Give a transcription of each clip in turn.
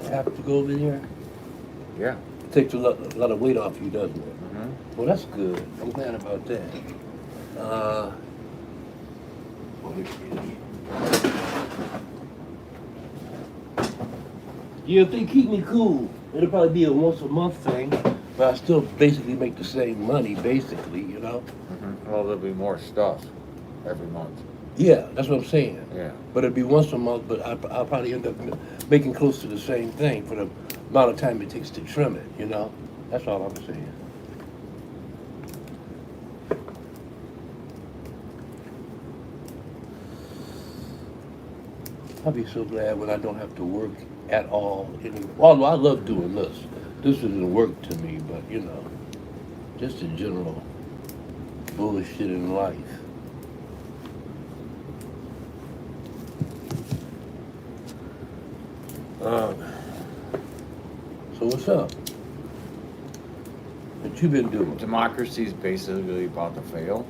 have to go over there? Yeah. It takes a lot of weight off you, doesn't it? Mm-hmm. Well, that's good. I'm glad about that. Yeah, if they keep me cool, it'll probably be a once a month thing, but I still basically make the same money, basically, you know? Mm-hmm. Well, there'll be more stuff every month. Yeah, that's what I'm saying. Yeah. But it'll be once a month, but I'll probably end up making close to the same thing for the amount of time it takes to trim it, you know? That's all I'm saying. I'll be so glad when I don't have to work at all anymore. Although I love doing this. This isn't work to me, but you know, just the general bullshit in life. So what's up? What you been doing? Democracy's basically about to fail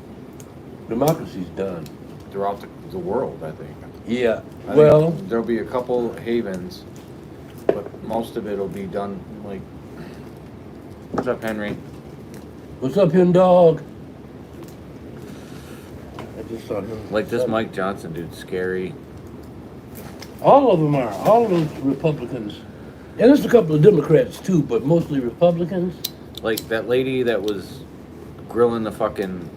Democracy's done. throughout the world, I think. Yeah. I Well, think there'll be a couple havens, but most of it'll be done like. What's up, Henry? what's up, hen dog? I just saw him. Like this Mike Johnson dude's scary. All of them are. All of those Republicans. And there's a couple of Democrats too, but mostly Republicans. Like that lady that was grilling the fucking.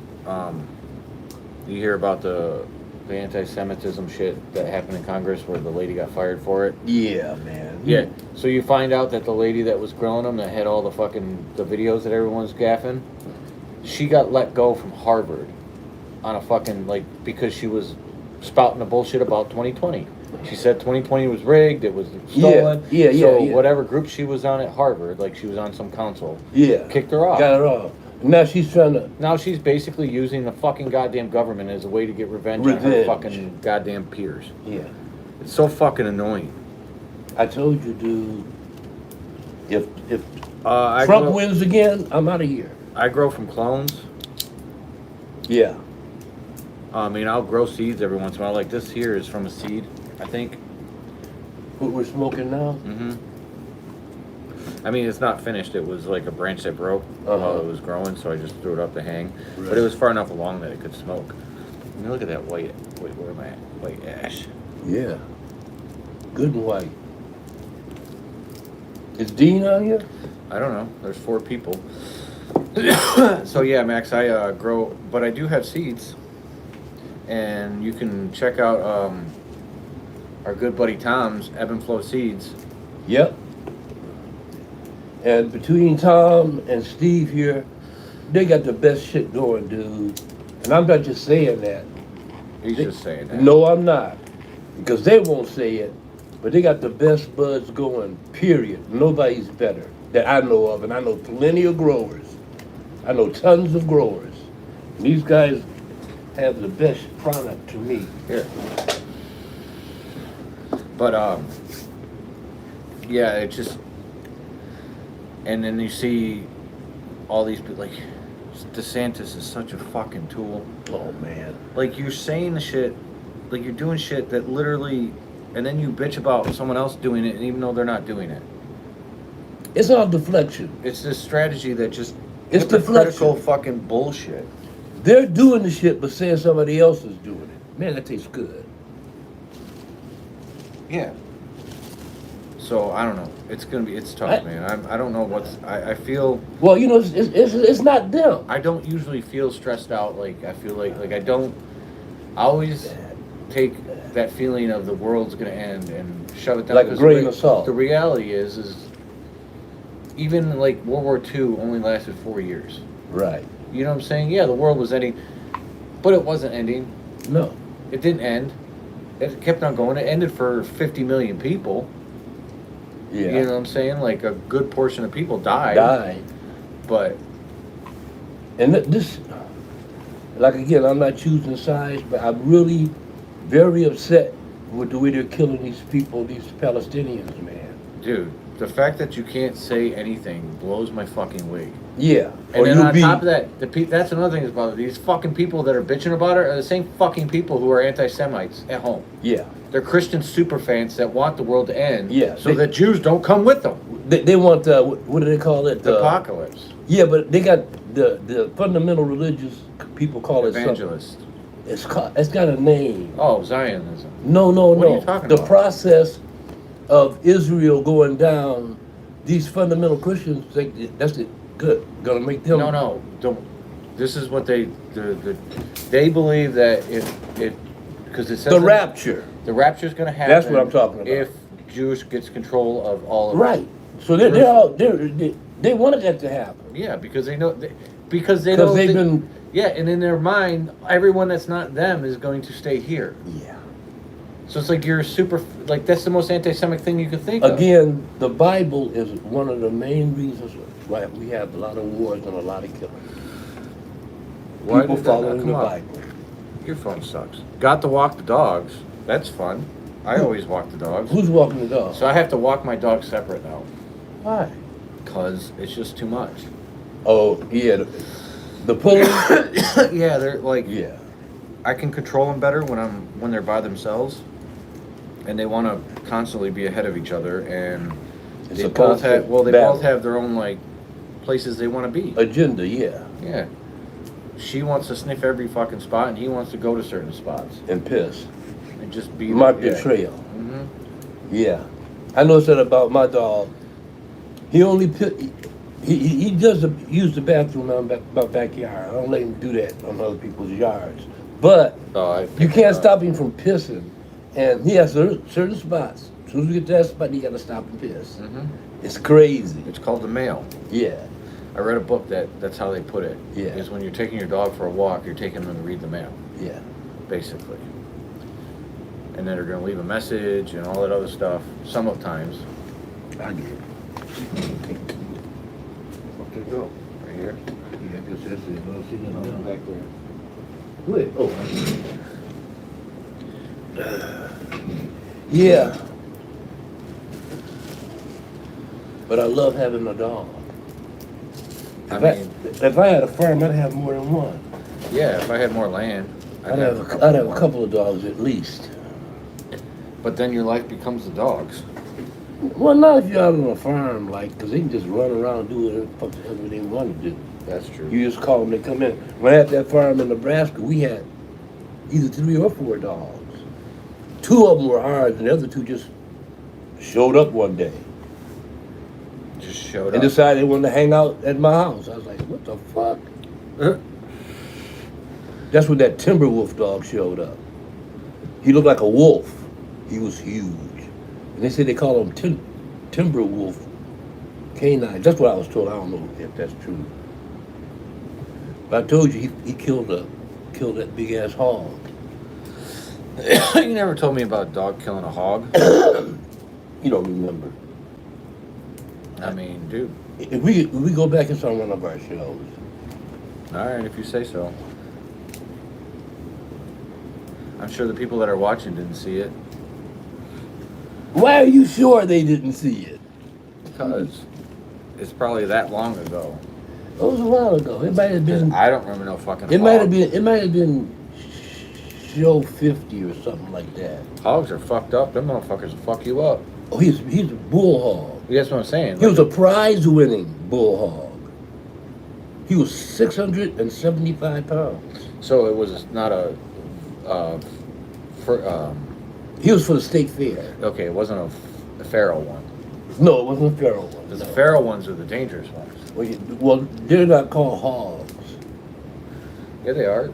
You hear about the anti-Semitism shit that happened in Congress where the lady got fired for it? Yeah, man. Yeah. So you find out that the lady that was grilling them, that had all the videos that everyone's gaffing, she got let go from Harvard on a fucking, like, because she was spouting the bullshit about 2020. She said 2020 was rigged, it was stolen. Yeah. So whatever group she was on at Harvard, like she was on some council, kicked her off. Got her off. Now she's trying to. Now she's basically using the fucking goddamn government as a way to get revenge on her fucking goddamn peers. Yeah. It's so fucking annoying. I told you, dude. If I Trump wins again, I'm out of here. I grow from clones. Yeah. I mean, I'll grow seeds every once in a while. Like this here is from a seed, I think. What we're smoking now? Mm-hmm. I mean, it's not finished. It was like a branch that broke while it was growing, so I just threw it up to hang. Right. But it was far enough along that it could smoke. I mean, look at that white. Wait, where am I at? White ash. Yeah. Good and white. Is Dean on here? I don't know. There's 4 people. So yeah, Max, I grow, but I do have seeds, and you can check out our good buddy Tom's Ebb and Flow Seeds. Yep. And between Tom and Steve here, they got the best shit going, dude. And I'm not just saying that. He's just saying that. No, I'm not. Because they won't say it. But they got the best buds going, period. Nobody's better that I know of. And I know plenty of growers. I know tons of growers. And these guys have the best product to me. Here. But, yeah, it just... And then you see all these people, like, DeSantis is such a fucking tool. Oh, man. Like, you're saying the shit, like, you're doing shit that literally, and then you bitch about someone else doing it, and even though they're not doing it. It's all deflection. It's this strategy that just, it's hypocritical fucking bullshit. They're doing the shit, but saying somebody else is doing it. Man, that tastes good. Yeah. So I don't know. It's tough, man. I don't know I feel. Well, you know, it's not them. I don't usually feel stressed out. Like I feel like I don't. I always take that feeling of the world's gonna end and shove it down. Like a grain of salt. The reality is even like World War II only lasted 4 years. Right. You know what I'm saying? Yeah, the world was ending, but it wasn't ending. No. It didn't end. It kept on going. It ended for 50 million people. Yeah. You know what I'm saying? Like a good portion of people died. But. And this, like again, I'm not choosing sides, but I'm really very upset with the way they're killing these people, these Palestinians, man. Dude, the fact that you can't say anything blows my fucking wig. Yeah. And then on top of that, that's another thing about it. These fucking people that are bitching about it are the same fucking people who are anti-Semites at home. Yeah. They're Christian super fans that want the world to end. Yeah, So that Jews don't come with them. They want what do they call it? The apocalypse. Yeah, but they got the fundamental religious people call it Evangelists. something. It's got a name. Oh, Zionism. No. What are you talking the about? process of Israel going down. These fundamental Christians think that's it. Good. Gonna make them. No. Don't. This is what they they believe that it because it says The rapture. The rapture is going to happen. That's what I'm talking about. If Jewish gets control of all of Right. So they wanted that to happen. Yeah, because they know because They've been. Yeah, and in their mind, everyone that's not them is going to stay here. Yeah. So it's like you're super like that's the most anti-Semitic thing you could think of. Again, the Bible is one of the main reasons why we have a lot of wars and a lot of killing. Why People did that not following come the up? Bible. Your phone sucks. Got to walk the dogs. That's fun. I always walk the dogs. Who's walking the dog? So I have to walk my dog separate now. Why? Because it's just too much. Oh, yeah. The pulling? Yeah, they're like Yeah. I can control them better when they're by themselves, and they want to constantly be ahead of each other, and It's they a both have constant they both battle. have their own like places they want to be. Agenda, yeah. Yeah, she wants to sniff every fucking spot, and he wants to go to certain spots And piss. and just be Mark there. the trail. Hmm. Yeah. I noticed that about my dog. He only he does use the bathroom in my backyard. I don't let him do that on other people's yards. But you can't stop him from pissing. And he has certain spots. As soon as you get to that spot, you got to stop and piss. Hmm. It's crazy. It's called the mail. Yeah. I read a book that's how they put it. Yeah. Is when you're taking your dog for a walk, you're taking them to read the mail, Yeah. basically. And then they're going to leave a message and all that other stuff. Sometimes. I get it. Where did it go? Right here. Yeah, I guess that's it. I don't see No, nothing back there. Wait. Oh. Yeah. But I love having a dog. If I had a farm, I'd have more than one. Yeah, if I had more land, I'd have a couple of dogs at least. But then your life becomes the dogs. Well, not if you're out on a farm, like, because they can just run around and do whatever they want to do. That's true. You just call them, they come in. When I had that farm in Nebraska, we had either 3 or 4 dogs. 2 of them were ours, and the other 2 just showed up one day Just showed and up. decided they wanted to hang out at my house. I was like, what the fuck? That's when that Timberwolf dog showed up. He looked like a wolf. He was huge. And they said they call him Timberwolf canine. That's what I was told. I don't know if that's true. But I told you he killed that big ass hog. You never told me about a dog killing a hog. You don't remember. I mean, dude. If we go back and saw one of our shows. All right, if you say so. I'm sure the people that are watching didn't see it. Why are you sure they didn't see it? Because it's probably that long ago. It was a while ago. It might have been. I don't remember no fucking It hog. might have been show 50 or something like that. Hogs are fucked up. Them motherfuckers will fuck you up. Oh, he's a bull hog. That's what I'm saying. He was a prize-winning bull hog. He was 675 pounds. So it was not He was for the state fair. okay, it wasn't a feral one. No, it wasn't a feral one. Because no. the feral ones are the dangerous ones. Well, they're not called hogs, Yeah, they are.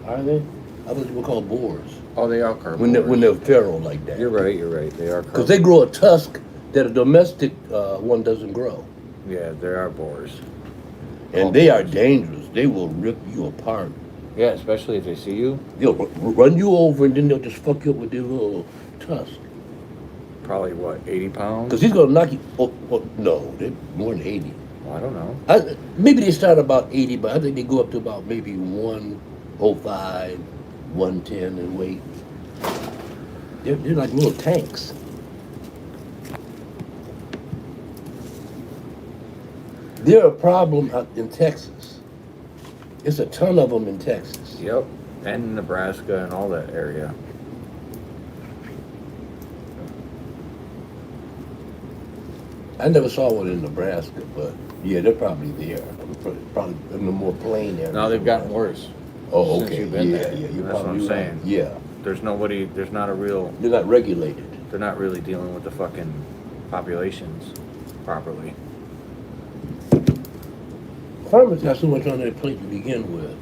are they? I thought they were called boars. Oh, they are carnivores. When they're feral like that. You're right. They are Because they grow a tusk that a domestic one doesn't grow. Yeah, they are boars. And they are dangerous. They will rip you apart. Yeah, especially if they see you. They'll run you over and then they'll just fuck you up with their little tusk. Probably what, 80 pounds? Because he's going to knock you. Oh, no, they're more than 80. Well, I don't know. Maybe they start about 80, but I think they go up to about maybe 105, 110 in weight. They're like little tanks. They're a problem out in Texas. It's a ton of them in Texas. Yep, and Nebraska and all that area. I never saw one in Nebraska, but yeah, they're probably there. Probably in the more plain area. Now they've gotten worse. Oh, since okay. you've been Yeah, there. yeah. You're That's what probably I'm right. saying. Yeah. There's not a real, They're not regulated. they're not really dealing with the fucking populations properly. Farmers got so much on their plate to begin with.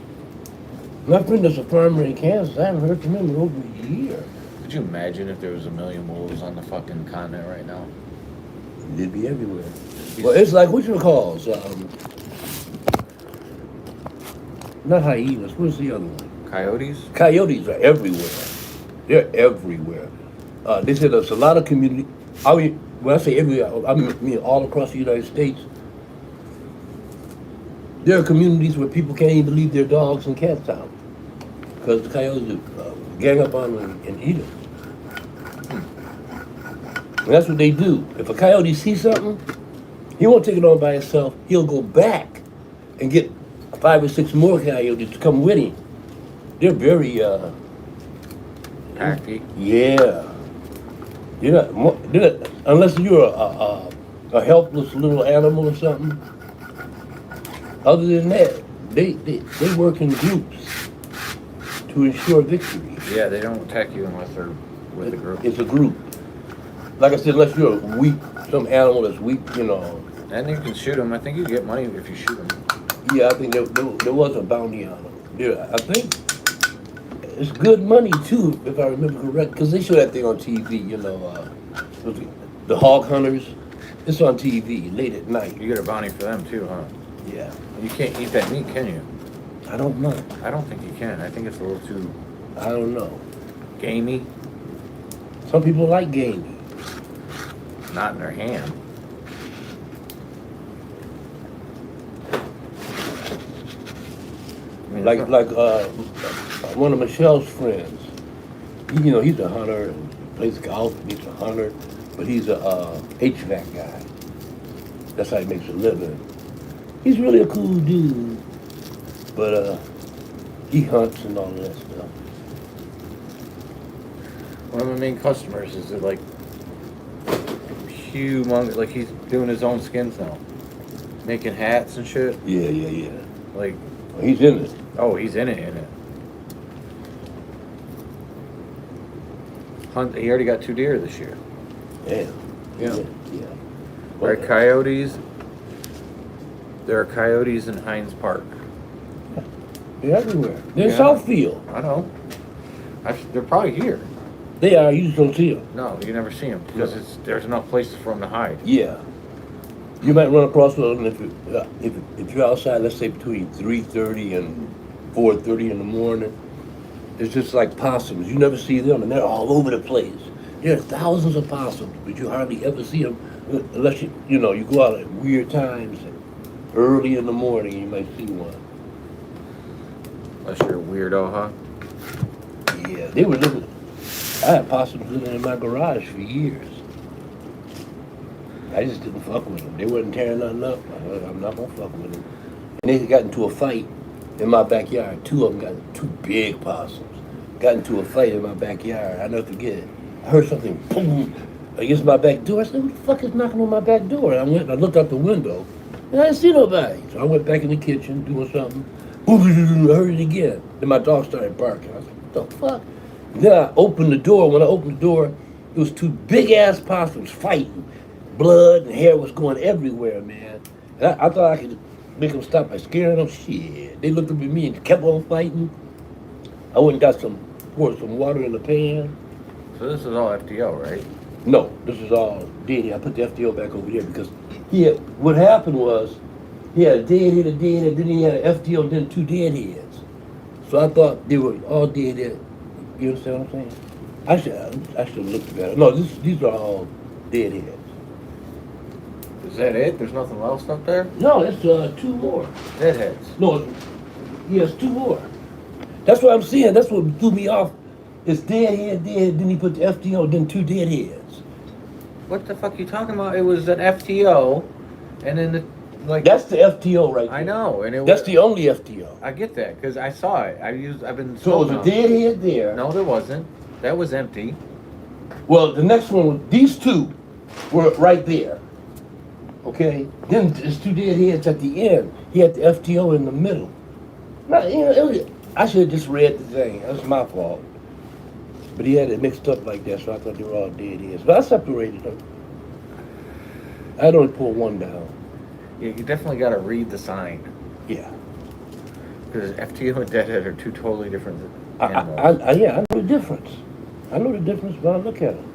My friend that's a farmer in Kansas, I haven't heard from him in over a year. Could you imagine if there was a million wolves on the fucking continent right now? They'd be everywhere. Well, it's like, what you call not hyenas, what's the other one? Coyotes? Coyotes are everywhere. They're everywhere. They said there's a lot of community. I mean, when I say everywhere, I mean all across the United States. There are communities where people can't even leave their dogs and cats out because the coyotes gang up on them and eat them. And that's what they do. If a coyote sees something, he won't take it on by himself. He'll go back and get 5 or 6 more coyotes to come with him. They're very Packy. yeah. They're not, unless you're a helpless little animal or something. Other than that, they work in groups to ensure victory. Yeah, they don't attack you unless they're with a group. It's a group. Like I said, unless you're weak, some animal that's weak, you know. And you can shoot them. I think you get money if you shoot them. Yeah, I think there was a bounty on them. Yeah, I think it's good money too, if I remember correct, because they show that thing on TV. You know, the hog hunters. It's on TV late at night. You get a bounty for them too, huh? Yeah. You can't eat that meat, can you? I don't know. I don't think you can. I think it's a little too I don't know. gamey. Some people like gamey. Not in their hand. I mean, Like one of Michelle's friends. You know, he's a hunter and plays golf. He's a hunter, but he's a HVAC guy. That's how he makes a living. He's really a cool dude, but he hunts and all of that stuff. one of my main customers is like humongous. Like he's doing his own skins now, making hats and shit. Yeah. Like, He's in it. oh, he's in it. Hunt. He already got 2 deer this year. Damn. Yeah. Yeah. Right, coyotes. There are coyotes in Hines Park. They're everywhere. They're in Yeah. Southfield. I know. They're probably here. They are. You just don't see them. No, you never see them because there's enough places for them to hide. Yeah. You might run across them if you're outside, let's say between 3:30 and 4:30 in the morning. It's just like possums. You never see them, and they're all over the place. There are thousands of possums, but you hardly ever see them unless you go out at weird times. Early in the morning, you might see one. Unless you're a weirdo, huh? Yeah, they were living. I had possums living in my garage for years. I just didn't fuck with them. They wasn't tearing nothing up. I'm not gonna fuck with them. And they got into a fight in my backyard. 2 of them got 2 big possums. Got into a fight in my backyard. I never forget it. I heard something boom against my back door. I said, "Who the fuck is knocking on my back door?" And I went and I looked out the window, and I didn't see nobody. So I went back in the kitchen doing something. Boom, I heard it again. Then my dog started barking. I said, "What the fuck?" And then I opened the door. When I opened the door, it was 2 big ass possums fighting. Blood and hair was going everywhere, man. And I thought I could make them stop by scaring them. Shit. They looked up at me and kept on fighting. I went and got poured some water in the pan. So this is all FTO, right? No, this is all dead. I put the FTO back over here because what happened was he had a dead head, then he had an FTO, then 2 dead heads. So I thought they were all dead head. You understand what I'm saying? I should have looked better. No, these are all dead heads. Is that it? There's nothing else up there? No, it's 2 more. Deadheads. No, he has 2 more. That's what I'm saying. That's what threw me off. It's dead head, then he put the FTO, then 2 dead heads. What the fuck are you talking about? It was an FTO, and then That's the FTO right there. I know, and That's the only FTO. I get that because I saw it. I've been. So it was a dead head there. No, there wasn't. That was empty. Well, the next one, these 2 were right there. Okay? Then there's 2 dead heads at the end. He had the FTO in the middle. Now, I should have just read the thing. That was my fault. But he had it mixed up like that, so I thought they were all dead heads. But I separated them. I'd only pull one down. Yeah, you definitely got to read the sign. Yeah. Because FTO and Deadhead are two totally different animals. I know the difference. I know the difference when I look at them.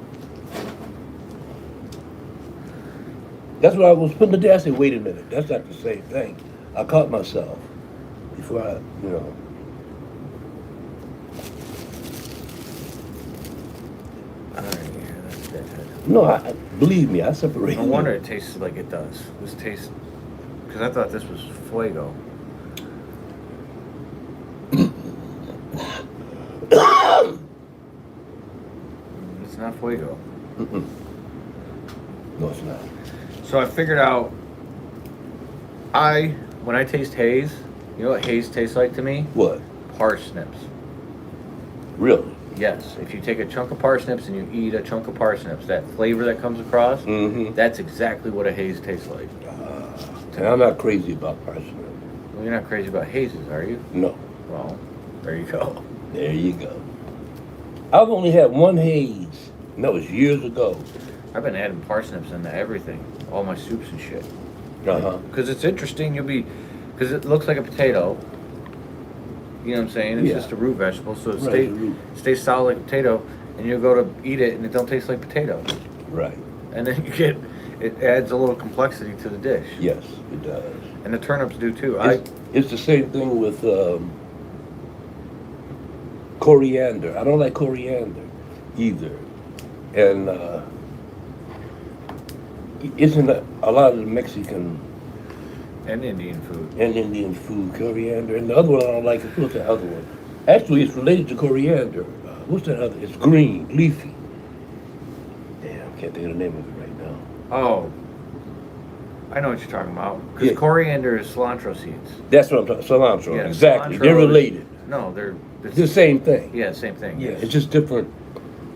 That's what I was putting the day. I said, wait a minute, that's not the same thing. I caught myself before I. Yeah, that's Deadhead. No, believe me, I separated. No wonder it tastes like it does. This tastes... Because I thought this was Fuego. It's not Fuego. Mm-mm. No, it's not. So I figured out, when I taste haze, you know what haze tastes like to me? What? Parsnips. Really? Yes. If you take a chunk of parsnips and you eat a chunk of parsnips, that flavor that comes across, that's exactly what a haze tastes like. I'm not crazy about parsnip. Well, you're not crazy about hazes, are you? No. Well, there you go. There you go. I've only had one haze, and that was years ago. I've been adding parsnips into everything, all my soups and shit. Uh-huh. Because it's interesting, because it looks like a potato. You know what I'm saying? It's just a root vegetable, so it stays solid like a potato, and you go to eat it, and it don't taste like potato. Right. And then it adds a little complexity to the dish. Yes, it does. And the turnips do too. It's the same thing with coriander. I don't like coriander either. And isn't a lot of the Mexican and Indian food coriander? And the other one I don't like is, what's the other one? Actually, it's related to coriander. What's that other? It's green, leafy. Damn, I can't think of the name of it right now. Oh, I know what you're talking about. Because coriander is cilantro seeds. That's what I'm talking. Cilantro. Yeah, Exactly. cilantro They're related. They're the same thing. Yeah, same thing. Yeah, yes. it's just different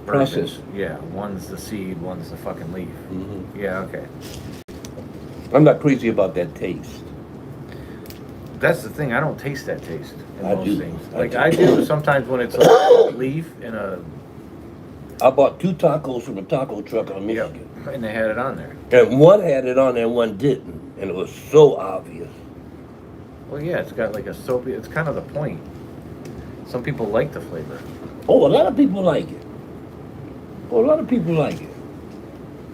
Versions. process. Yeah, one's the seed, one's the fucking leaf. Mm-hmm. Yeah, okay. I'm not crazy about that taste. That's the thing. I don't taste that taste in I most do. things. I do. I do sometimes when it's a leaf in a... I bought 2 tacos from a taco truck on Michigan. And they had it on there. And one had it on there and one didn't. And it was so obvious. Well, yeah, it's got like a soapy... It's kind of the point. Some people like the flavor. Oh, a lot of people like it. Oh, a lot of people like it.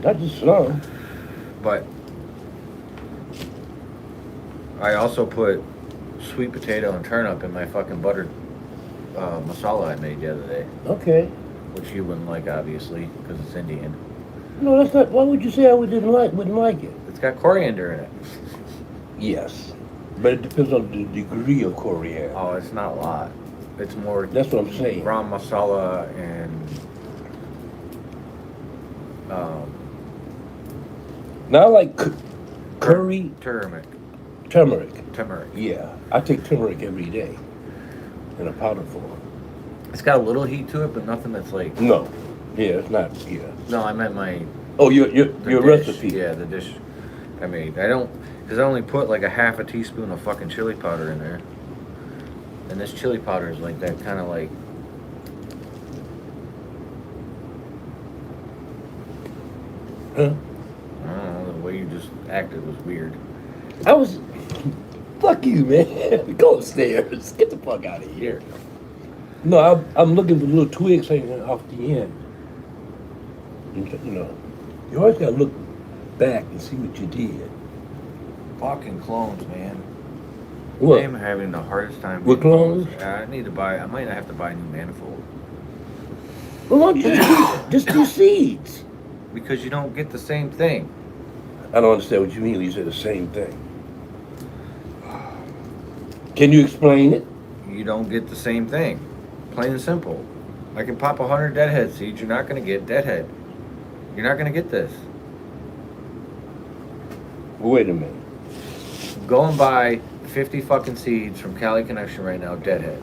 Not just some. But I also put sweet potato and turnip in my fucking buttered masala I made the other day. Okay. Which you wouldn't like, obviously, because it's Indian. No, that's not. Why would you say I wouldn't like it? It's got coriander in it. Yes. But it depends on the degree of coriander. Oh, it's not a lot. It's more... That's what I'm saying. Ram masala and... Now I like curry. Turmeric. Yeah. I take turmeric every day in a powder form. It's got a little heat to it, but nothing that's like... No. Yeah, it's not. Yeah. No, I meant my... Oh, your dish. recipe. Yeah, the dish I made. I don't... Because I only put like a half a teaspoon of fucking chili powder in there. And this chili powder is like that kind of like... Huh? I don't know, the way you just acted was weird. I was... Fuck you, man. Go upstairs. Get the fuck out of here. No, I'm looking for little twigs hanging off the end. You know, you always gotta look back and see what you did. Fucking clones, man. What? I'm having the hardest time. With clones? I need to buy... I might have to buy a new manifold. Well, why don't you just do seeds? Because you don't get the same thing. I don't understand what you mean when you say the same thing. Can you explain it? You don't get the same thing. Plain and simple. I can pop 100 deadhead seeds. You're not going to get deadhead. You're not going to get this. Wait a minute. Go and buy 50 fucking seeds from Cali Connection right now, deadhead.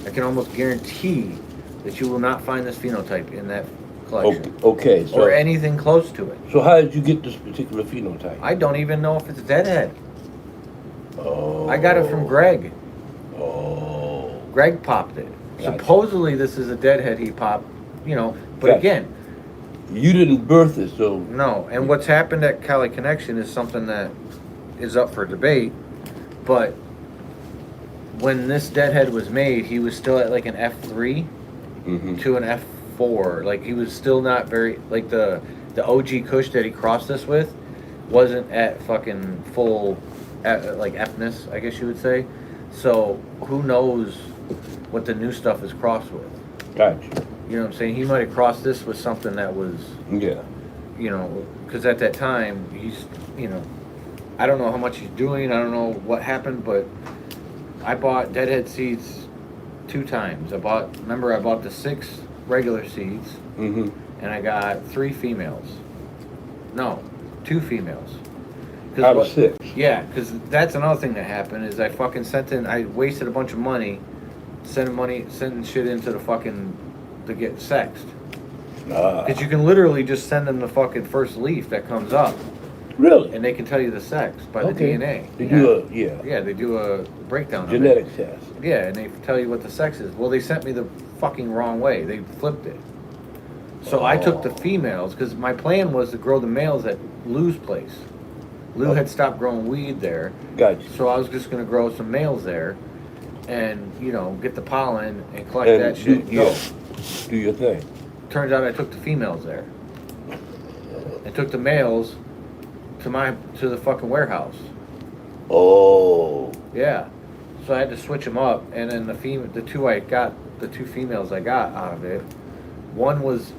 I can almost guarantee that you will not find this phenotype in that collection. Okay, so Or anything close to it. so how did you get this particular phenotype? I don't even know if it's deadhead. Oh. I got it from Greg. Oh. Greg popped it. Gotcha. Supposedly this is a deadhead he popped, but Gotcha. again, You didn't birth it, so no. And what's happened at Cali Connection is something that is up for debate, but when this deadhead was made, he was still at like an F3 to an F4. Like he was still not very, like the OG Kush that he crossed this with wasn't at fucking full, like Fness, I guess you would say. So who knows what the new stuff is crossed with. gotcha. You know what I'm saying? He might have crossed this with something that was, Yeah. because at that time, he's, I don't know how much he's doing. I don't know what happened, but I bought deadhead seeds 2 times. I bought the 6 regular seeds, Mm-hmm. and I got 3 females. No, 2 females. Out of 6. Yeah, because that's another thing that happened is I wasted a bunch of money, sending shit into the fucking, to get sexed. Because you can literally just send them the fucking first leaf that comes up, Really? and they can tell you the sex by the DNA. They Yeah, they do a breakdown genetic of it. test. Yeah, and they tell you what the sex is. Well, they sent me the fucking wrong way. They flipped it. So I took the females, because my plan was to grow the males at Lou's place. Lou had stopped growing weed there. Gotcha. So I was just going to grow some males there and, get the pollen and collect that shit. Do your thing. Turns out I took the females there. I took the males to the fucking warehouse. Oh. Yeah. So I had to switch them up, and then the 2 females I got out of it, one was,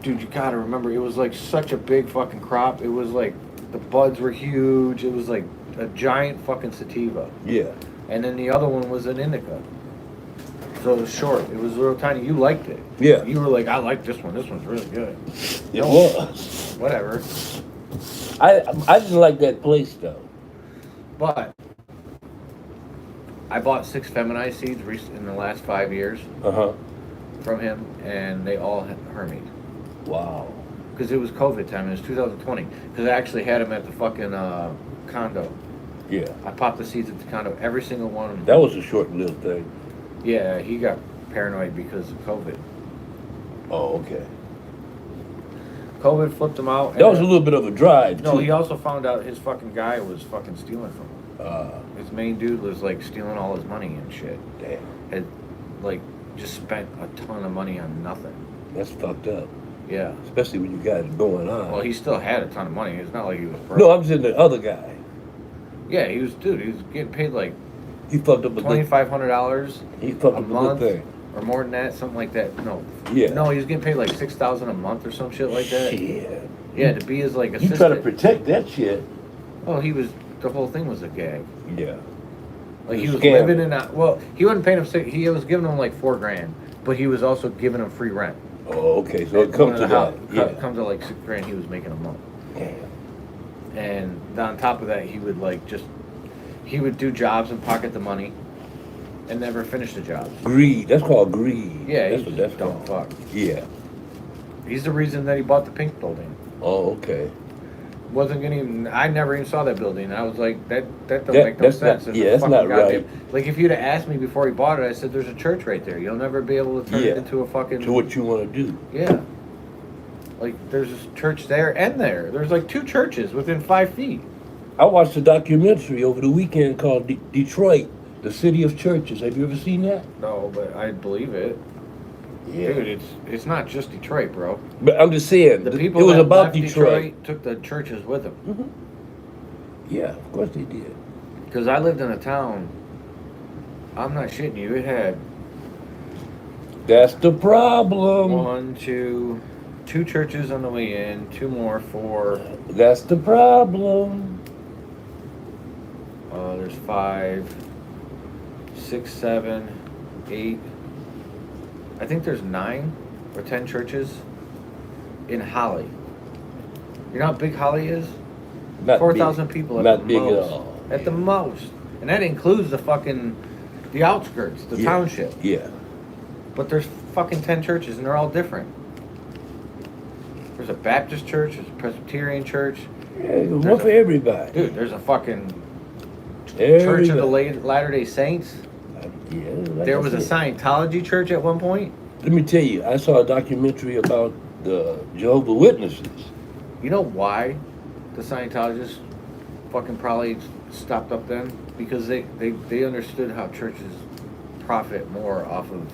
dude, you gotta remember, it was like such a big fucking crop. It was like, the buds were huge. It was like a giant fucking sativa. Yeah. And then the other one was an indica. So it was short. It was a little tiny. You liked it. Yeah. You were like, I like this one. This one's really good. It was. Whatever. I didn't like that place though. But I bought 6 feminized seeds in the last 5 years from him, and they all had hermied. Wow. Because it was COVID time. It was 2020. Because I actually had them at the fucking condo. Yeah. I popped the seeds at the condo. Every single one of them. That was a short-lived thing. Yeah, he got paranoid because of COVID. Oh, okay. COVID flipped him out. That was a little bit of a drive, No, too. he also found out his fucking guy was fucking stealing from him. His main dude was like stealing all his money and shit. Damn. Had like just spent a ton of money on nothing. That's fucked up. Yeah. Especially when you got it going on. Well, he still had a ton of money. It's not like he was broke. No, I'm saying the other guy. Yeah, he was getting paid like He fucked up a good $2,500 He fucked a up a month, good thing. or more than that, something like that. No. Yeah. No, he was getting paid like $6,000 a month or some shit like that. Shit. Yeah, to be his like You assistant. try to protect that shit. Oh, the whole thing was a gag. Yeah. Like he was Scam. living in a, well, he wasn't paying him he was giving him like $4,000, but he was also giving him free rent. Oh, okay. So it comes to that. Yeah. Comes to like $6,000 he was making a month. Damn. And on top of that, he would he would do jobs and pocket the money and never finish the jobs. Greed. That's called greed. Yeah, that's he's what that's dumb called. fuck. Yeah. He's the reason that he bought the pink building. Oh, okay. I never even saw that building. I was like, that don't make no that's sense. not- There's a yeah, that's fucking not right. goddamn- Like if you'd have asked me before he bought it, I said, there's a church right there. You'll never be able to turn it into a fucking... To what you want to do. Yeah. Like there's a church there and there. There's like 2 churches within 5 feet. I watched a documentary over the weekend called Detroit, the City of Churches. Have you ever seen that? No, but I believe it. Yeah. Dude, it's not just Detroit, bro. But I'm just saying, The it people was that about left Detroit. took the churches with them. Mhm. Yeah, of course they did. Because I lived in a town, I'm not shitting you, it had That's the problem. 1, 2 churches on the way in, 2 more, 4. That's the problem. There's 5, 6, 7, 8. I think there's 9 or 10 churches in Holly. You know how big Holly is? Not 4,000 big. people at Not the big most. at all. At the most. And that includes the outskirts, the Yeah. township. Yeah. But there's fucking 10 churches and they're all different. There's a Baptist church. There's a Presbyterian church. Yeah, one for everybody. Dude, there's a fucking Everybody. Church of the Latter-day Saints. Yeah, like There I was a said. Scientology church at one point. Let me tell you, I saw a documentary about the Jehovah's Witnesses. You know why the Scientologists fucking probably stopped up then? Because they understood how churches profit more off of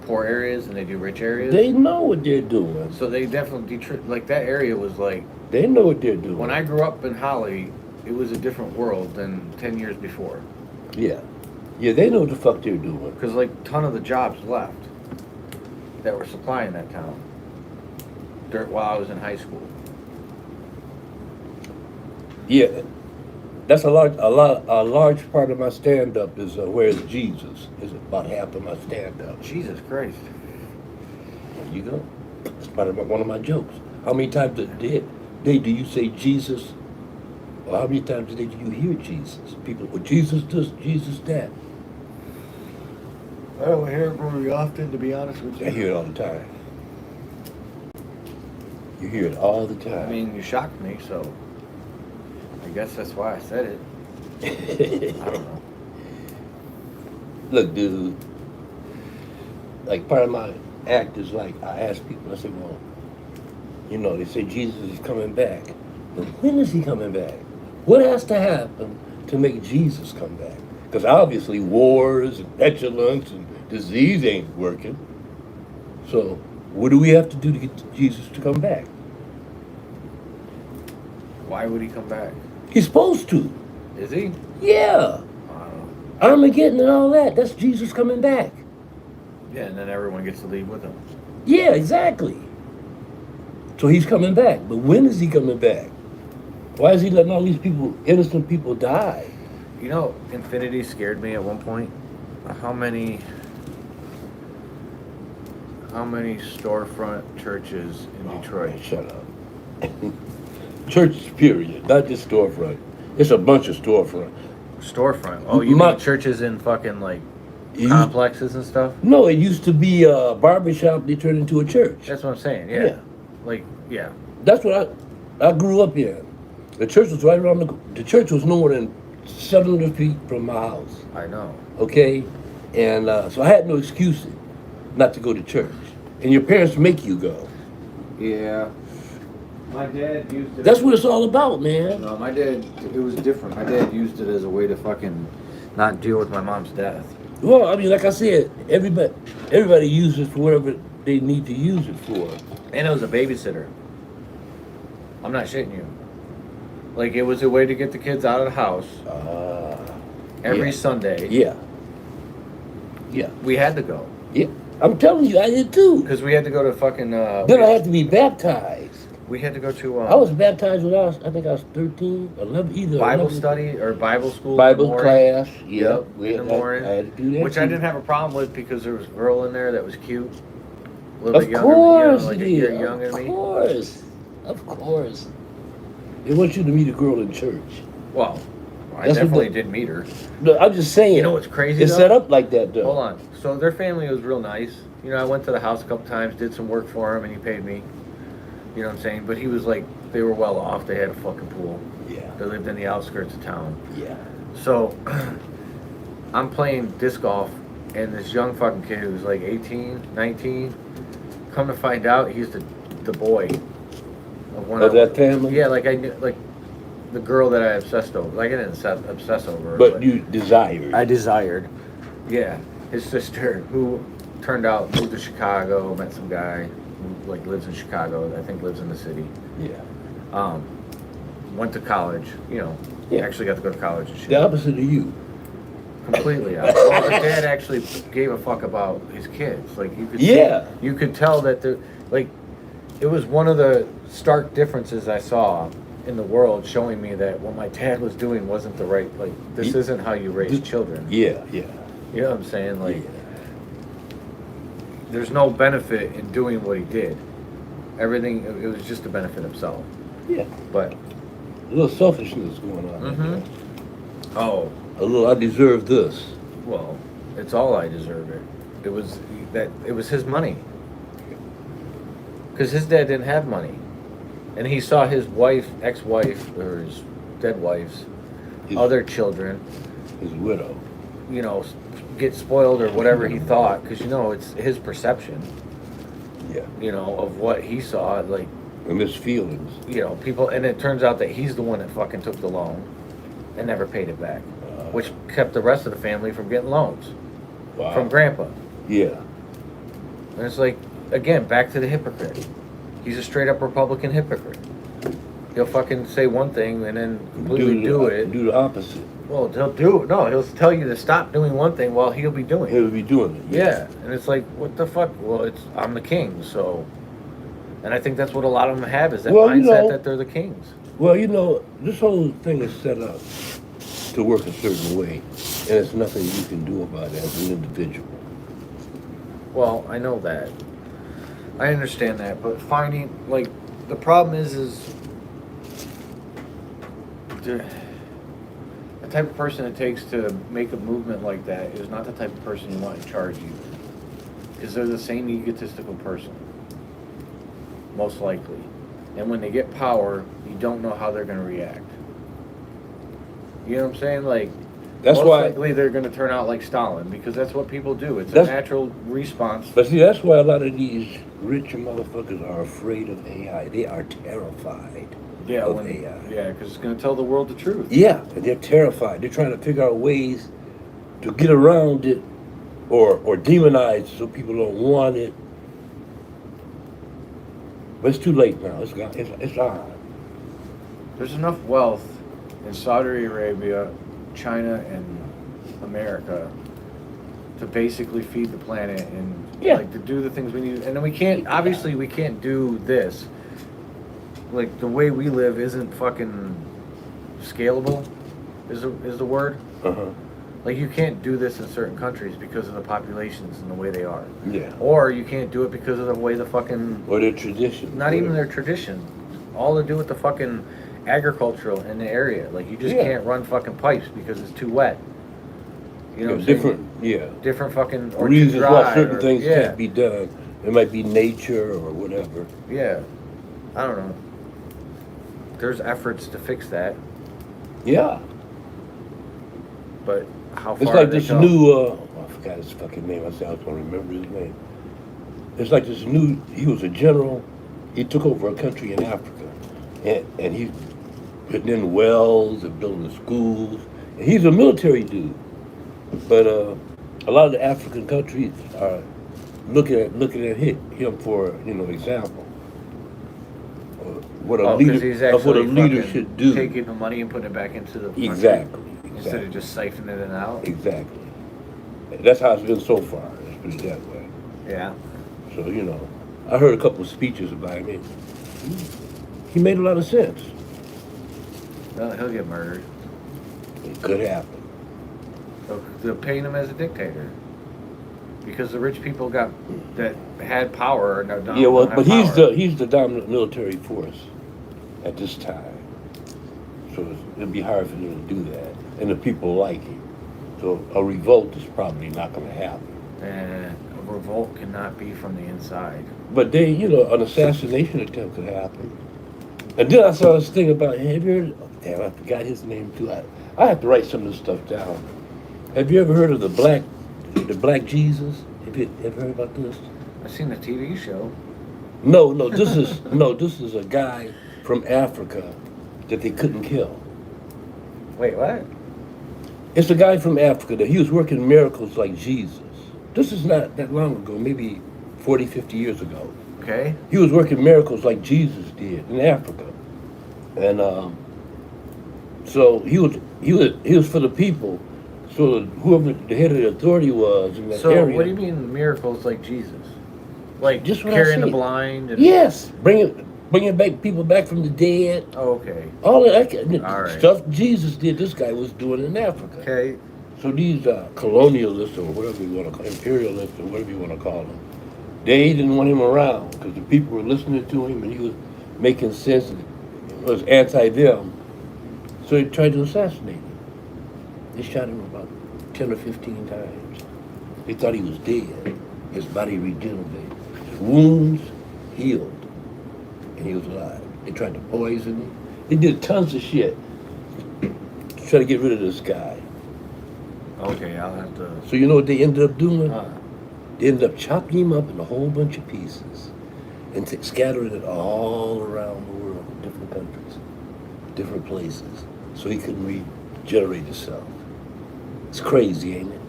poor areas than they do rich areas. They know what they're doing. So they definitely, like that area was like, They know what they're doing. when I grew up in Holly, it was a different world than 10 years before. Yeah. Yeah, they know what the fuck they're doing. Because like a ton of the jobs left that were supplying that town while I was in high school. Yeah. That's a large part of my stand-up is where's Jesus? Is about half of my stand-up. Jesus Christ. There you go. It's one of my jokes. How many times a day do you say Jesus? Or how many times a day do you hear Jesus? People, well, Jesus this, Jesus that. I don't hear it very often, to be honest with you. I hear it all the time. You hear it all the time. I mean, you shocked me, so I guess that's why I said it. I don't know. Look, dude, like part of my act is like, I ask people, I say, well, you know, they say Jesus is coming back. But when is he coming back? What has to happen to make Jesus come back? Because obviously wars and pestilence and disease ain't working. So what do we have to do to get Jesus to come back? Why would he come back? He's supposed to. Is he? Yeah. Armageddon and all that. That's Jesus coming back. Yeah, and then everyone gets to leave with him. Yeah, exactly. So he's coming back. But when is he coming back? Why is he letting all these people, innocent people, die? You know, Infinity scared me at one point. How many storefront churches in Detroit? Man, shut up. Churches, period. Not just storefront. It's a bunch of storefront. Storefront? Oh, you mean churches in fucking like complexes and stuff? No, it used to be a barbershop. They turned into a church. That's what I'm saying. Yeah. Like, yeah. That's what I grew up in. The church was right around the church was no more than 700 feet from my house. I know. Okay? And so I had no excuse not to go to church. And your parents make you go. Yeah. My dad used it. That's what it's all about, man. No, my dad, it was different. My dad used it as a way to fucking not deal with my mom's death. Well, I mean, like I said, everybody uses it for whatever they need to use it for. And it was a babysitter. I'm not shitting you. Like, it was a way to get the kids out of the house every Sunday. Yeah. Yeah. We had to go. Yeah. I'm telling you, I did too. Because we had to go to fucking... then I had to be baptized. We had to go to... I was baptized when I think I was 13, 11, either. Bible 11. study or Bible school. Bible in the morning. class. Yeah. Yep, in the morning. I had to do that Which too. I didn't have a problem with because there was a girl in there that was cute. A little Of bit younger, course like it a year is. younger than me. Of course. They want you to meet a girl in church. Well, I That's what definitely the- did meet her. No, I'm just saying. You know what's crazy, It's though? set up like that, though. Hold on. So their family was real nice. You know, I went to the house a couple times, did some work for him, and he paid me. You know what I'm saying? But he was like, they were well off. They had a fucking pool. Yeah. They lived in the outskirts of town. Yeah. So I'm playing disc golf, and this young fucking kid who's like 18, 19, come to find out, he's the boy of one Of that family? Yeah, like I knew, like the girl that I obsessed over. Like I didn't obsess over her. But you desired. I desired. Yeah, his sister, who turned out moved to Chicago, met some guy who like lives in Chicago. I think lives in the city. Yeah. Went to college. You know, Yeah. actually got to go to college and shit. The opposite of you. Completely. Well, his dad actually gave a fuck about his kids. Like you could. Yeah. You could tell that it was one of the stark differences I saw in the world, showing me that what my dad was doing wasn't the right. Like this isn't how you raise children. Yeah, yeah. You know what I'm saying? Like, Yeah. there's no benefit in doing what he did. Everything, it was just to benefit himself. Yeah. But, A little selfishness going on. right there. oh, A little, I deserve this. well, it's all I deserve it. It was his money. Because his dad didn't have money. And he saw his wife, ex-wife, or his dead wife's other children, his widow, you know, get spoiled or whatever he thought. Because, you know, it's his perception, yeah, you know, of what he saw. Like, and his feelings. you know, people, and it turns out that he's the one that fucking took the loan and never paid it back, which kept the rest of the family from getting loans from Grandpa. Yeah. And it's like, again, back to the hypocrite. He's a straight up Republican hypocrite. He'll fucking say one thing and then completely do it. Do the opposite. Well, he'll do it. No, he'll tell you to stop doing one thing while he'll be doing it. He'll be doing it. Yeah, and it's like, what the fuck? Well, I'm the king, so. And I think that's what a lot of them have, is that mindset that they're the kings. Well, you know, this whole thing is set up to work a certain way, and there's nothing you can do about it as an individual. Well, I know that. I understand that, but finding, like, the problem is the type of person it takes to make a movement like that is not the type of person you want in charge of you. Because they're the same egotistical person. Most likely. And when they get power, you don't know how they're going to react. You know what I'm saying? Like, that's most why likely they're going to turn out like Stalin, because that's what people do. It's a natural response. But see, that's why a lot of these rich motherfuckers are afraid of AI. They are terrified of AI. Yeah, because it's going to tell the world the truth. Yeah, and they're terrified. They're trying to figure out ways to get around it or demonize it so people don't want it. But it's too late now. It's on. There's enough wealth in Saudi Arabia, China, and America to basically feed the planet and like to do the things we need. And then we can't, obviously we can't do this. Like, the way we live isn't fucking scalable, is the word. Uh-huh. Like, you can't do this in certain countries because of the populations and the way they are. Yeah. Or you can't do it because of the way the fucking... Or their tradition. Not even their tradition. All to do with the fucking agricultural in the area. Like, you just can't run fucking pipes because it's too wet. You know what I'm different, saying? Different fucking... Or reasons dry, why certain or, things can't be done. It might be nature or whatever. Yeah. I don't know. There's efforts to fix that. Yeah. But how far it's like this new, I forgot his fucking name. I was going to remember his name. It's like this new, he was a general. He took over a country in Africa. And he's putting in wells and building schools. And he's a military dude. But a lot of the African countries are looking at him for, example. What a leader should do. Taking the money and putting it back into the country. Exactly. Instead of just siphoning it out. Exactly. That's how it's been so far. Let's put it that way. Yeah. So, I heard a couple of speeches about him. He made a lot of sense. Well, he'll get murdered. It could happen. They're paying him as a dictator. Because the rich people that had power are now dominant. Yeah, well, but he's the dominant military force at this time. So it'd be hard for them to do that. And the people like him. So a revolt is probably not going to happen. And a revolt cannot be from the inside. But an assassination attempt could happen. And then I saw this thing about, have you heard, damn, I forgot his name too. I have to write some of this stuff down. Have you ever heard of the Black Jesus? Have you ever heard about this? I've seen the TV show. No, this is a guy from Africa that they couldn't kill. Wait, what? It's a guy from Africa that he was working miracles like Jesus. This is not that long ago, maybe 40, 50 years ago. Okay. He was working miracles like Jesus did in Africa. And so he was for the people. So whoever the head of the authority was in that area. So what do you mean miracles like Jesus? Like just carrying the blind? And... Yes, bringing back people back from the dead. Oh, okay. All of that stuff Jesus did. This guy was doing in Africa. Okay. So these colonialists or whatever you want to call imperialists or whatever you want to call them, they didn't want him around because the people were listening to him and he was making sense and was anti them. So they tried to assassinate him. They shot him about 10 or 15 times. They thought he was dead. His body regenerated. His wounds healed. and he was alive. They tried to poison him. They did tons of shit to try to get rid of this guy. Okay, I'll have to. So you know what they ended up doing? Uh, They ended up chopping him up in a whole bunch of pieces and scattering it all around the world, in different countries, different places, so he couldn't regenerate himself. It's crazy, ain't it?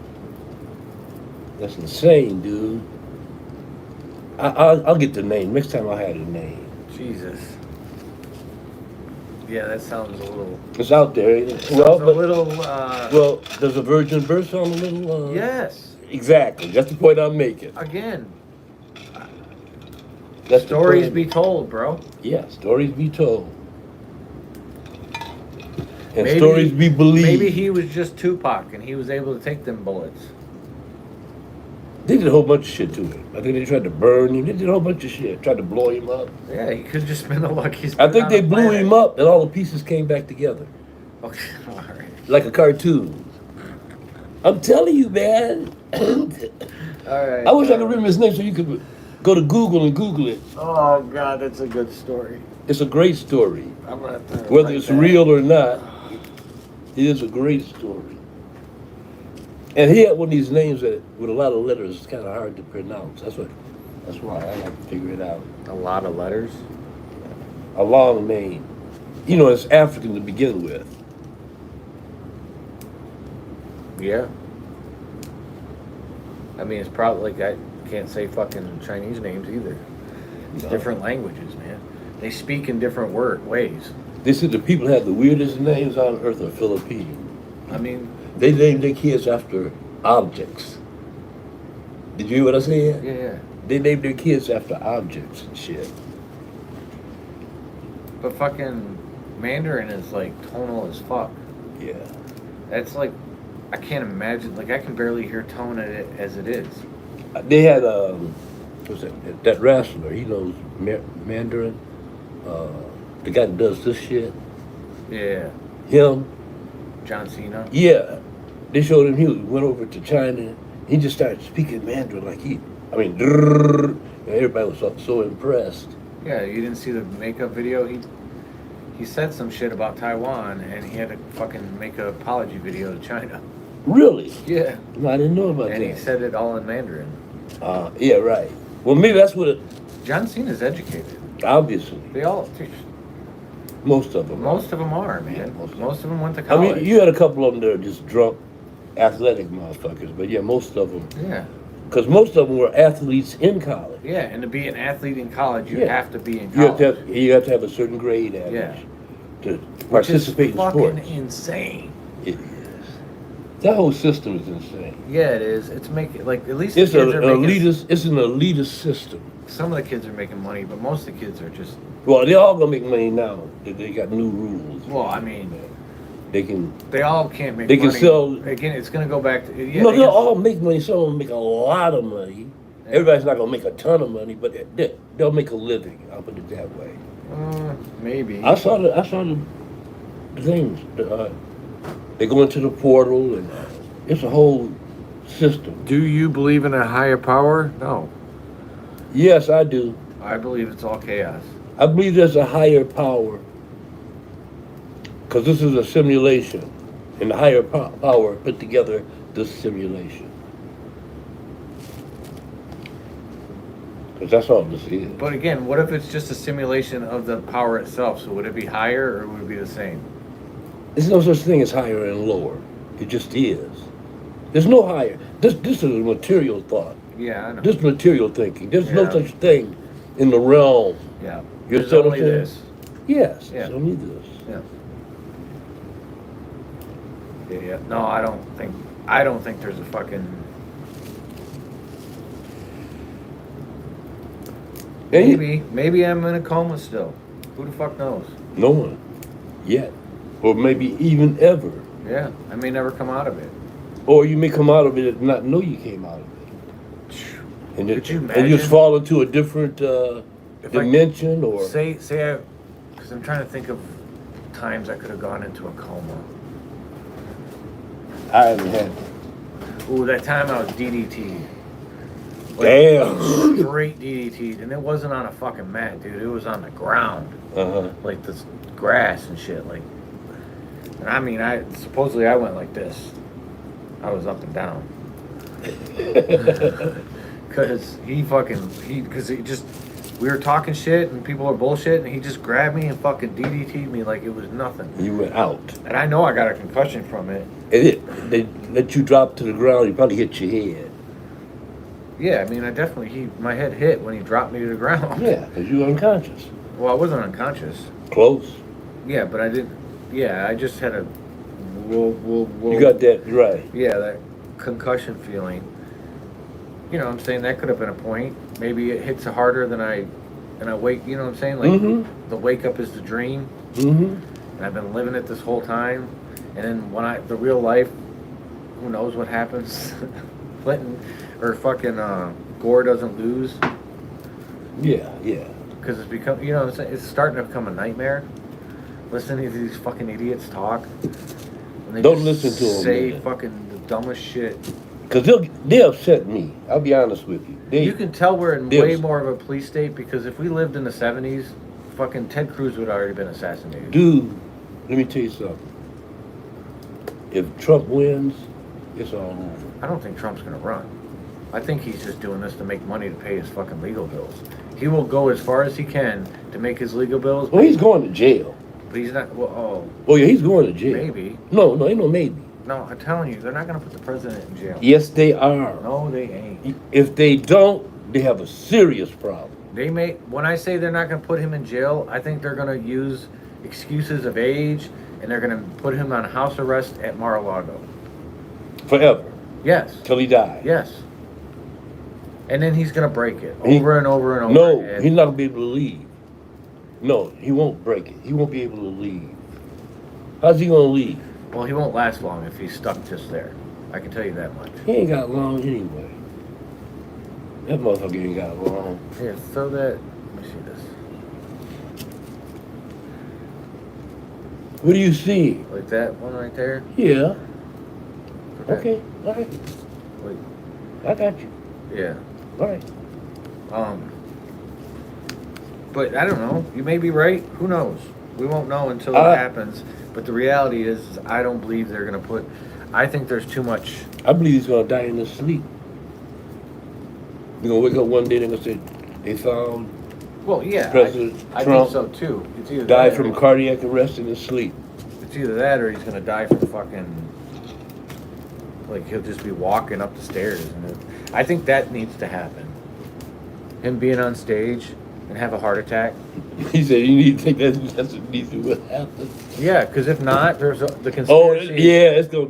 That's insane, dude. I'll get the name. Next time I'll have the name. Jesus. Yeah, that sounds a little. It's out there, ain't it? Sounds a little. Well, there's a virgin birth on a little. Yes. Exactly. That's the point I'm making. Again. That's the Stories point. be told, bro. Yeah, stories be told. And stories be believed. Maybe he was just Tupac and he was able to take them bullets. They did a whole bunch of shit to him. I think they tried to burn him. They did a whole bunch of shit. Tried to blow him up. Yeah, he could just been the luckiest. I think on they the blew planet. him up and all the pieces came back together. Okay, all right. Like a cartoon. I'm telling you, man. All right. I wish I could remember his name so you could go to Google and Google it. Oh God, that's a good story. It's a great story. I'm gonna have to Whether write it's that. real or not, it is a great story. And he had one of these names that with a lot of letters, it's kind of hard to pronounce. That's why I have to figure it out. A lot of letters. A long name. You know, it's African to begin with. Yeah. I mean, it's probably like I can't say fucking Chinese names either. It's No. different languages, man. They speak in different ways. They said the people have the weirdest names on earth are Filipino. I mean, They named their kids after objects. Did you hear what I said? yeah. They named their kids after objects and shit. But fucking Mandarin is like tonal as fuck. Yeah. That's like, I can't imagine. Like, I can barely hear tone at it as it is. They had what's that wrestler? He knows Mandarin. The guy that does this shit. Yeah. Him. John Cena. Yeah. They showed him he went over to China. He just started speaking Mandarin like and everybody was so impressed. Yeah, you didn't see the makeup video? He said some shit about Taiwan, and he had to fucking make an apology video to China. Really? Yeah. No, I didn't know about And that. he said it all in Mandarin. Yeah, right. Well, maybe that's what John Cena's educated. obviously, They all, most of them. most of them are, man. Yeah, most of them went to I college. mean, you had a couple of them that are just drunk, athletic motherfuckers, but yeah, most of them. Yeah. Because most of them were athletes in college. Yeah, and to be an athlete in college, you Yeah. have to be in You have college. you have to have a certain grade average Yeah. to Which is participate in fucking sports. insane. It is. That whole system is insane. Yeah, it is. It's making, like, at least It's the an kids are making, elitist. It's an elitist system. some of the kids are making money, but most of the kids are just, Well, they all gonna make money now. They got new rules. well, I mean, They can. they all can't make They can money. sell- Again, it's going to go back to, yeah, No, they they'll can- all make money. Some of them make a lot of money. Yeah. Everybody's not gonna make a ton of money, but they'll make a living. I'll put it that way. maybe. I saw the things. They go into the portal, and it's a whole system. Do you believe in a higher power? No. Yes, I do. I believe it's all chaos. I believe there's a higher power, because this is a simulation, and the higher power put together this simulation. Because that's all this is. But again, what if it's just a simulation of the power itself? So would it be higher or would it be the same? There's no such thing as higher and lower. It just is. There's no higher. This is a material thought. Yeah, I know. This material thinking. There's no Yeah. such thing in the realm. Yeah. You There's see what I'm only saying? this. Yes, Yeah. it's only this. Yeah. Yeah. No, I don't think there's a fucking. Maybe I'm in a coma still. Who the fuck knows? No one yet, or maybe even ever. Yeah, I may never come out of it. Or you may come out of it and not know you came out of it, and Could you and imagine? just fall into a different If I- dimension, or Say because I'm trying to think of times I could have gone into a coma. I haven't had. Ooh, that time I was DDT. Like, Damn. straight DDT'd, and it wasn't on a fucking mat, dude. It was on the ground, Uh-huh. like this grass and shit. Like, and I mean, supposedly I went like this. I was up and down. Cause he just, we were talking shit and people were bullshit, and he just grabbed me and fucking DDT'd me like it was nothing. You went out. And I know I got a concussion from it. They let you drop to the ground, you probably hit your head. Yeah, I mean, my head hit when he dropped me to the ground. Yeah, because you were unconscious. Well, I wasn't unconscious. Close. Yeah, but I didn't. Yeah, I just had a. Whoa. You got that right. Yeah, that concussion feeling. You know what I'm saying? That could have been a point. Maybe it hits harder than I wake. You know what I'm saying? Like, the wake up is the dream. And I've been living it this whole time. And then the real life, who knows what happens? Clinton or fucking Gore doesn't lose. Yeah. Because it's become, you know what I'm saying? It's starting to become a nightmare. Listening to these fucking idiots talk. And they Don't just listen to them. Say Man. fucking the dumbest shit. Because they upset me. I'll be honest with you. You can tell we're in way more of a police state, because if we lived in the 70s, fucking Ted Cruz would have already been assassinated. Dude, let me tell you something. If Trump wins, it's all over. I don't think Trump's gonna run. I think he's just doing this to make money to pay his fucking legal bills. He will go as far as he can to make his legal bills. Well, he's going to jail. But he's not. Well, Oh, yeah, he's going to jail. maybe. No, ain't no maybe. No, I'm telling you, they're not gonna put the president in jail. Yes, they are. No, they ain't. If they don't, they have a serious problem. They may. When I say they're not gonna put him in jail, I think they're gonna use excuses of age, and they're gonna put him on house arrest at Mar-a-Lago. Forever. Yes. Till he dies. Yes. And then he's gonna break it over and over and over. No, again. he's not gonna be able to leave. No, he won't break it. He won't be able to leave. How's he gonna leave? Well, he won't last long if he's stuck just there. I can tell you that much. He ain't got long anyway. That motherfucker ain't got long. Here, throw that. Let me see this. What do you see? Like that one right there. Yeah. Okay. Okay. All right. Wait. I got you. Yeah. All right. But I don't know. You may be right. Who knows? We won't know until it happens. But the reality is I don't believe they're gonna put. I think there's too much. I believe he's gonna die in his sleep. You're gonna wake up one day and they're gonna say they found Well, yeah. President I Trump think so too. It's either died that from or, cardiac arrest in his sleep. It's either that or he's gonna die from fucking. Like he'll just be walking up the stairs, and I think that needs to happen. Him being on stage and have a heart attack. He said you need to take that. That's what needs to happen. Yeah, because if not, there's the conspiracy. Oh yeah, it's still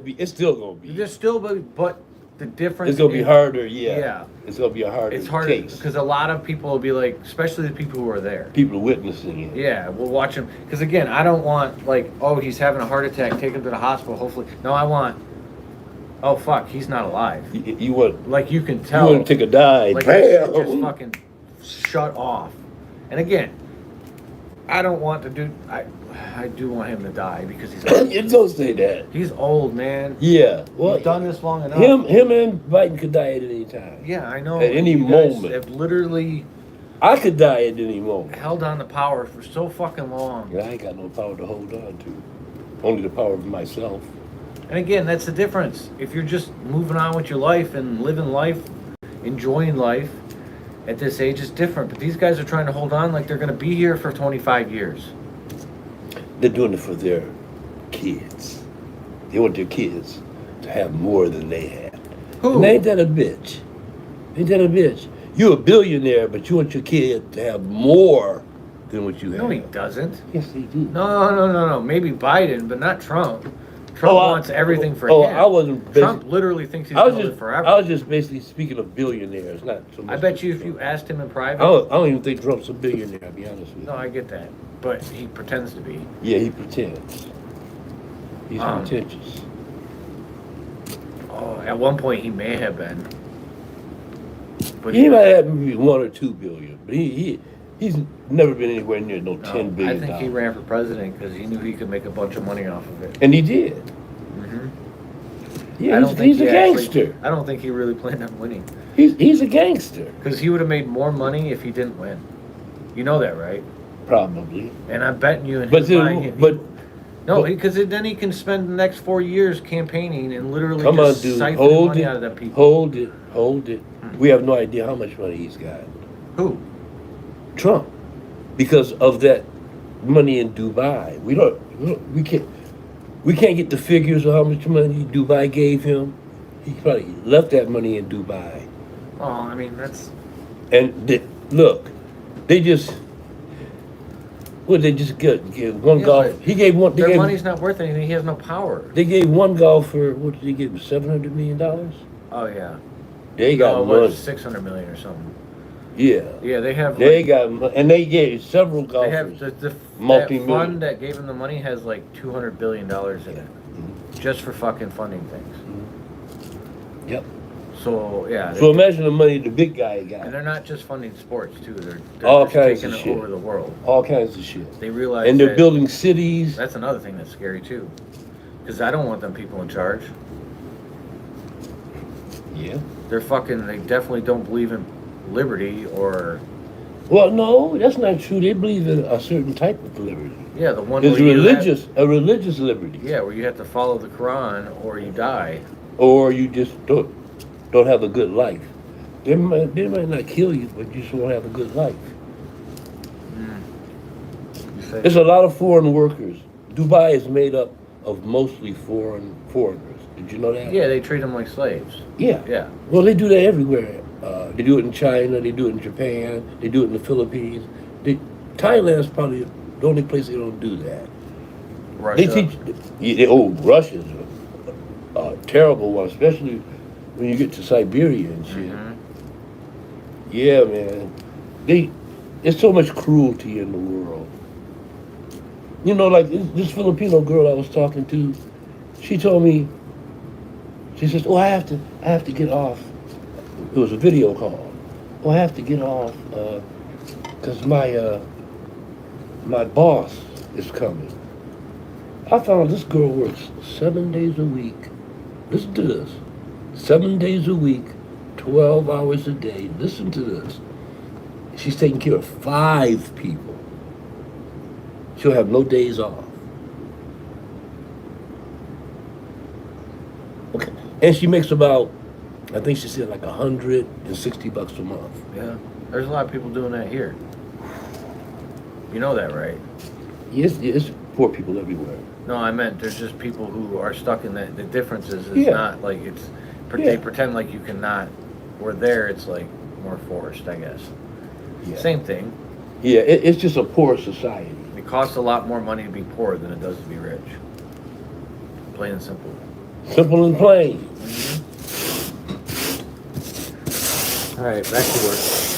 gonna be. There's still, but the difference. It's gonna be harder. Yeah. Yeah. It's gonna be a harder. It's hard case. because a lot of people will be like, especially the people who are there. People witnessing it. Yeah, we'll watch him. Because again, I don't want like, oh, he's having a heart attack, take him to the hospital. Hopefully, no, I want. Oh fuck, he's not alive. You want? Like you can You tell. want to take a dive? Like Bam! just fucking shut off. And again, I don't want to do. I do want him to die because he's old. You don't say that. He's old, man. Yeah. Well, He's done this long enough. him and Biden could die at any time. Yeah, I know. At any You guys moment. have literally I could die at any moment. held on to power for so fucking long. I ain't got no power to hold on to. Only the power of myself. And again, that's the difference. If you're just moving on with your life and living life, enjoying life, at this age, it's different. But these guys are trying to hold on like they're going to be here for 25 years. They're doing it for their kids. They want their kids to have more than they had. Who? And ain't that a bitch? Ain't that a bitch? You're a billionaire, but you want your kid to have more than what you have. No, he doesn't. Yes, they do. No. Maybe Biden, but not Trump. Trump wants everything for him. I wasn't. Trump literally thinks he's going to live forever. I was just basically speaking of billionaires, not so much. I bet you if you asked him in private. I don't even think Trump's a billionaire, to be honest with you. No, I get that. But he pretends to be. Yeah, he pretends. He's pretentious. Oh, at one point he may have been. But He might have maybe 1 or 2 billion, but he's never been anywhere near no $10 billion. I think he ran for president because he knew he could make a bunch of money off of it. And he did. Mm-hmm. Yeah, I don't think he's a he gangster. I don't think he really planned on winning. He's a gangster. Because he would have made more money if he didn't win. You know that, right? Probably. And I'm betting you in But his mind. but Because then he can spend the next 4 years campaigning and literally come on, just dude, siphoning hold money it, out of them people. hold it, hold it. We have no idea how much money he's got. Who? Trump, because of that money in Dubai. We can't get the figures of how much money Dubai gave him. He probably left that money in Dubai. Oh, I mean, that's... And look, they just get one Yeah, golf. but He gave one. their money's not worth anything. He has no power. They gave one golfer. What did he give him? $700 million. Oh, yeah. They got it money. was 600 million or something. Yeah. Yeah, they have... They got and they gave several They have golfers. that multi-million. fund that gave him the money has like $200 billion in it. Just for fucking funding things. Yep. So, yeah. So imagine the money the big guy got. And they're not just funding sports, too. They're All just kinds taking of it shit. over the world. All kinds of shit. They realize And they're that- building cities. That's another thing that's scary, too. Because I don't want them people in charge. Yeah. They definitely don't believe in liberty or... Well, no, that's not true. They believe in a certain type of liberty. Yeah, the one It's where you a religious liberty. Yeah, where you have to follow the Quran or you die. Or you just don't have a good life. They might not kill you, but you just won't have a good life. There's a lot of foreign workers. Dubai is made up of mostly foreigners. Did you know that? Yeah, they treat them like slaves. Yeah. Yeah. Well, they do that everywhere. They do it in China. They do it in Japan. They do it in the Philippines. Thailand's probably the only place they don't do that. Russia. They teach. Russia's a terrible one, especially when you get to Siberia and shit. Yeah, man. There's so much cruelty in the world. You know, like this Filipino girl I was talking to, she told me, she says, "Oh, I have to get off." It was a video call. "Oh, I have to get off because my boss is coming." I found this girl works 7 days a week. Listen to this. 7 days a week, 12 hours a day. Listen to this. She's taking care of 5 people. She'll have no days off. Okay. And she makes about, I think she said like $160 a month. Yeah. There's a lot of people doing that here. You know that, right? Yes, it's poor people everywhere. No, I meant there's just people who are stuck in that. The difference is it's Yeah. not like it's... Yeah. They pretend like you cannot... Where there, it's like more forced, I guess. Yeah. Same thing. Yeah, it's just a poor society. It costs a lot more money to be poor than it does to be rich. Plain and simple. Simple and plain. All right, back to work.